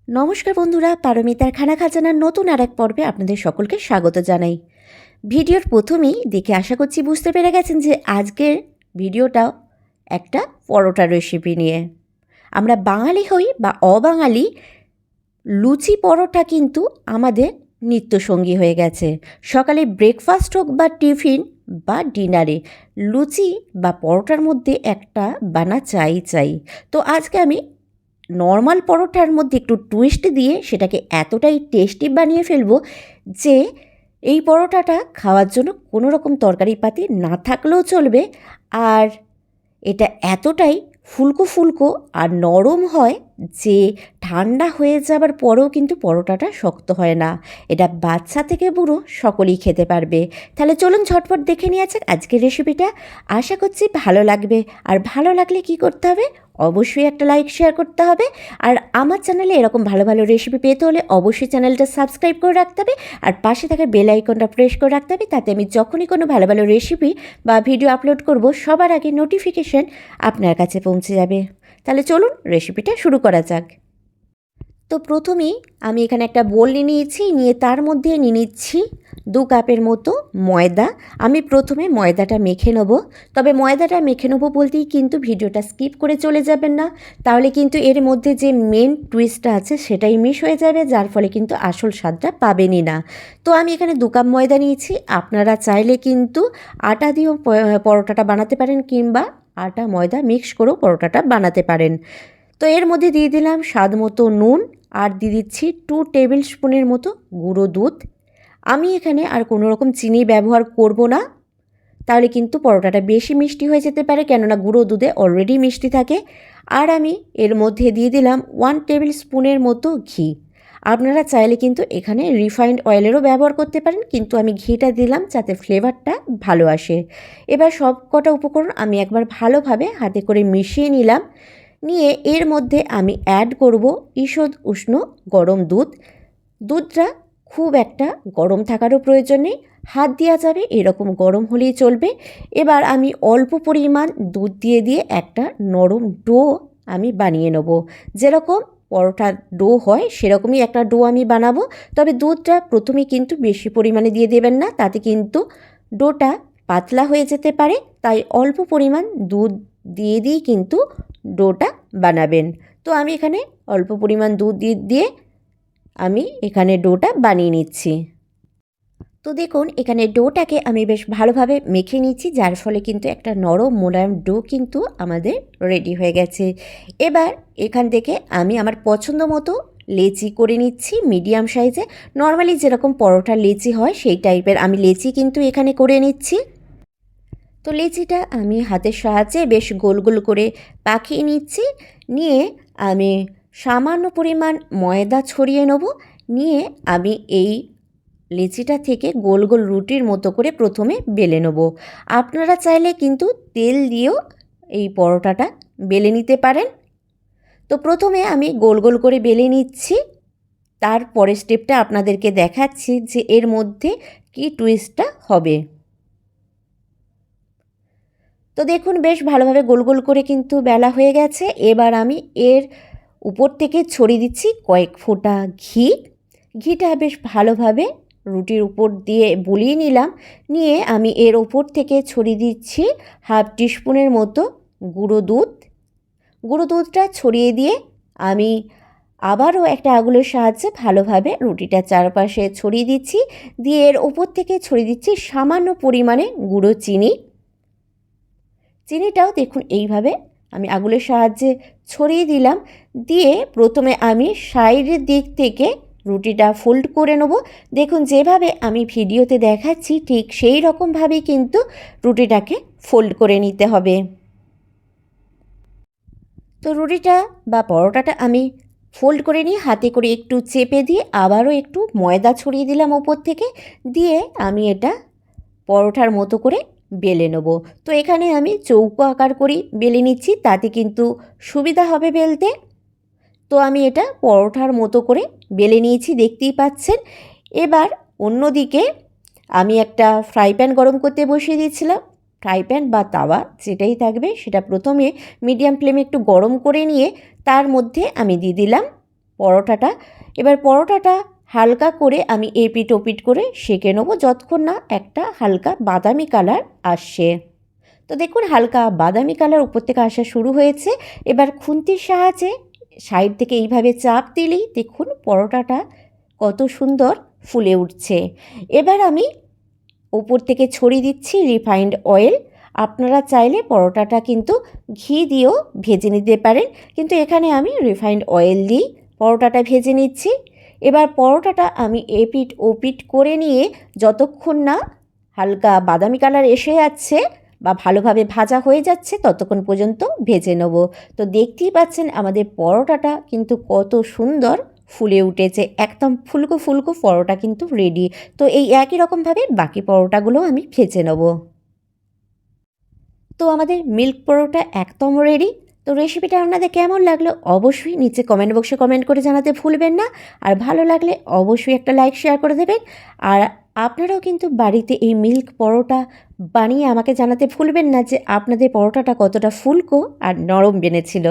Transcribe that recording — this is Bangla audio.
নমস্কার বন্ধুরা, পারমিতার খানা খাজানার নতুন আর এক পর্বে আপনাদের সকলকে স্বাগত জানাই। ভিডিওর প্রথমেই দেখে আশা করছি বুঝতে পেরে গেছেন যে আজকের ভিডিওটাও একটা পরোটা রেসিপি নিয়ে। আমরা বাঙালি হই বা অবাঙালি, লুচি পরোটা কিন্তু আমাদের নিত্যসঙ্গী হয়ে গেছে। সকালে ব্রেকফাস্ট হোক বা টিফিন বা ডিনারে, লুচি বা পরোটার মধ্যে একটা বানা চাই। তো আজকে আমি নর্মাল পরোটার মধ্যে একটু টুইস্ট দিয়ে সেটাকে এতটাই টেস্টি বানিয়ে ফেলবো যে এই পরোটাটা খাওয়ার জন্য কোনো রকম তরকারিপাতি না থাকলেও চলবে। আর এটা এতটাই ফুলকো আর নরম হয় যে ঠান্ডা হয়ে যাবার পরেও কিন্তু পরোটাটা শক্ত হয় না। এটা বাচ্চা থেকে বুড়ো সকলেই খেতে পারবে। তাহলে চলুন ঝটপট দেখে নিয়ে যাক আজকের রেসিপিটা। আশা করছি ভালো লাগবে। আর ভালো লাগলে কি করতে হবে? অবশ্যই একটা লাইক শেয়ার করতে হবে। আর আমার চ্যানেলে এরকম ভালো ভালো রেসিপি পেতে হলে অবশ্যই চ্যানেলটা সাবস্ক্রাইব করে রাখতে হবে। আর পাশে থাকা বেল আইকনটা প্রেস করে রাখতে হবে, তাতে আমি যখনই কোনো ভালো ভালো রেসিপি বা ভিডিও আপলোড করব সবার আগে নোটিফিকেশন আপনার কাছে পৌঁছে যাবে। তাহলে চলুন রেসিপিটা শুরু করা যাক। তো প্রথমেই আমি এখানে একটা বোল নিয়ে তার মধ্যে নিয়ে নিচ্ছি 2 কাপের মতো ময়দা। আমি প্রথমে ময়দাটা মেখে নেব। তবে ময়দাটা মেখে নেব বলতেই কিন্তু ভিডিওটা স্কিপ করে চলে যাবেন না, তাহলে কিন্তু এর মধ্যে যে মেন টুইস্টটা আছে সেটাই মিস হয়ে যাবে, যার ফলে কিন্তু আসল স্বাদটা পাবেনই না। তো আমি এখানে 2 কাপ ময়দা নিয়েছি। আপনারা চাইলে কিন্তু আটা দিয়েও পরোটাটা বানাতে পারেন, কিংবা আটা ময়দা মিক্স করেও পরোটাটা বানাতে পারেন। তো এর মধ্যে দিয়ে দিলাম স্বাদ মতো নুন, আর দিয়ে দিচ্ছি 2 টেবিল স্পুনের মতো গুঁড়ো দুধ। আমি এখানে আর কোনো রকম চিনি ব্যবহার করব না, তাহলে কিন্তু পরোটাটা বেশি মিষ্টি হয়ে যেতে পারে, কেননা গুঁড়ো দুধে অলরেডি মিষ্টি থাকে। আর আমি এর মধ্যে দিয়ে দিলাম 1 টেবিল স্পুনের মতো ঘি। আপনারা চাইলে কিন্তু এখানে রিফাইন্ড অয়েলেরও ব্যবহার করতে পারেন, কিন্তু আমি ঘিটা দিলাম যাতে ফ্লেভারটা ভালো আসে। এবার সব কটা উপকরণ আমি একবার ভালোভাবে হাতে করে মিশিয়ে নিলাম। নিয়ে এর মধ্যে আমি অ্যাড করব ঈষৎ উষ্ণ গরম দুধ। দুধটা খুব একটা গরম থাকারও প্রয়োজন নেই, হাত দেওয়া যাবে এরকম গরম হলেই চলবে। এবার আমি অল্প পরিমাণ দুধ দিয়ে একটা নরম ডো আমি বানিয়ে নেব। যেরকম পরোটার ডো হয় সেরকমই একটা ডো আমি বানাবো। তবে দুধটা প্রথমে কিন্তু বেশি পরিমাণে দিয়ে দেবেন না, তাতে কিন্তু ডোটা পাতলা হয়ে যেতে পারে। তাই অল্প পরিমাণ দুধ দিয়ে কিন্তু ডোটা বানাবেন। তো আমি এখানে অল্প পরিমাণ দুধ দিয়ে আমি এখানে ডোটা বানিয়ে নিচ্ছি। তো দেখুন এখানে ডোটাকে আমি বেশ ভালোভাবে মেখে নিচ্ছি, যার ফলে কিন্তু একটা নরম মোলায়েম ডো কিন্তু আমাদের রেডি হয়ে গেছে। এবার এখান থেকে আমি আমার পছন্দ মতো লেচি করে নিচ্ছি মিডিয়াম সাইজে। নর্মালি যেরকম পরোটার লেচি হয় সেই টাইপের আমি লেচি কিন্তু এখানে করে নিচ্ছি। তো লেচিটা আমি হাতের সাহায্যে বেশ গোল গোল করে পাকিয়ে নিচ্ছি। নিয়ে আমি সামান্য পরিমাণ ময়দা ছড়িয়ে নেব। নিয়ে আমি এই লেচিটা থেকে গোল গোল রুটির মতো করে প্রথমে বেলে নেব। আপনারা চাইলে কিন্তু তেল দিয়েও এই পরোটাটা বেলে নিতে পারেন। তো প্রথমে আমি গোল গোল করে বেলে নিচ্ছি, তারপরের স্টেপটা আপনাদেরকে দেখাচ্ছি যে এর মধ্যে কি টুইস্টটা হবে। তো দেখুন বেশ ভালোভাবে গোল গোল করে কিন্তু বেলা হয়ে গেছে। এবার আমি এর উপর থেকে ছড়িয়ে দিচ্ছি কয়েক ফোঁটা ঘি। ঘিটা বেশ ভালোভাবে রুটির উপর দিয়ে বুলিয়ে নিলাম। নিয়ে আমি এর ওপর থেকে ছড়িয়ে দিচ্ছি হাফ টিস্পুনের মতো গুঁড়ো দুধ। গুঁড়ো দুধটা ছড়িয়ে দিয়ে আমি আবারও একটা আঙুলের সাহায্যে ভালোভাবে রুটিটা চারপাশে ছড়িয়ে দিচ্ছি। দিয়ে এর ওপর থেকে ছড়িয়ে দিচ্ছি সামান্য পরিমাণে গুঁড়ো চিনি। চিনিটাও দেখুন এইভাবে আমি আঙুলের সাহায্যে ছড়িয়ে দিলাম। দিয়ে প্রথমে আমি সাইডের দিক থেকে রুটিটা ফোল্ড করে নেব। দেখুন যেভাবে আমি ভিডিওতে দেখাচ্ছি ঠিক সেই রকমভাবেই কিন্তু রুটিটাকে ফোল্ড করে নিতে হবে। তো রুটিটা বা পরোটাটা আমি ফোল্ড করে নিয়ে হাতে করে একটু চেপে দিয়ে আবারও একটু ময়দা ছড়িয়ে দিলাম ওপর থেকে। দিয়ে আমি এটা পরোটার মতো করে বেলে নেব। তো এখানে আমি চৌকো আকার করেই বেলে নিচ্ছি, তাতে কিন্তু সুবিধা হবে বেলতে। তো আমি এটা পরোটার মতো করে বেলে নিয়েছি, দেখতেই পাচ্ছেন। এবার অন্যদিকে আমি একটা ফ্রাই প্যান গরম করতে বসিয়ে দিয়েছিলাম। ফ্রাই প্যান বা তাওয়া যেটাই থাকবে সেটা প্রথমে মিডিয়াম ফ্লেমে একটু গরম করে নিয়ে তার মধ্যে আমি দিয়ে দিলাম পরোটাটা। এবার পরোটাটা হালকা করে আমি এপিট ওপিট করে সেঁকে নেবো যতক্ষণ না একটা হালকা বাদামি কালার আসছে। তো দেখুন হালকা বাদামি কালার উপর থেকে আসা শুরু হয়েছে। এবার খুন্তির সাহায্যে সাইড থেকে এইভাবে চাপ দিলেই দেখুন পরোটাটা কত সুন্দর ফুলে উঠছে। এবার আমি ওপর থেকে ছড়িয়ে দিচ্ছি রিফাইন্ড অয়েল। আপনারা চাইলে পরোটাটা কিন্তু ঘি দিয়েও ভেজে নিতে পারেন, কিন্তু এখানে আমি রিফাইন্ড অয়েল দিই পরোটাটা ভেজে নিচ্ছি। এবার পরোটাটা আমি এপিট ওপিট করে নিয়ে যতক্ষণ না হালকা বাদামি কালার এসে যাচ্ছে বা ভালোভাবে ভাজা হয়ে যাচ্ছে ততক্ষণ পর্যন্ত ভেজে নেব। তো দেখতেই পাচ্ছেন আমাদের পরোটাটা কিন্তু কত সুন্দর ফুলে উঠেছে, একদম ফুলকো ফুলকো পরোটা কিন্তু রেডি। তো এই একই রকমভাবে বাকি পরোটাগুলো আমি ভেজে নেব। তো আমাদের মিল্ক পরোটা একদম রেডি। তো রেসিপিটা আপনাদের কেমন লাগলো অবশ্যই নিচে কমেন্ট বক্সে কমেন্ট করে জানাতে ভুলবেন না। আর ভালো লাগলে অবশ্যই একটা লাইক শেয়ার করে দেবেন। আর আপনারাও কিন্তু বাড়িতে এই মিল্ক পরোটা বানিয়ে আমাকে জানাতে ভুলবেন না যে আপনাদের পরোটাটা কতটা ফুলকো আর নরম বেনেছিল।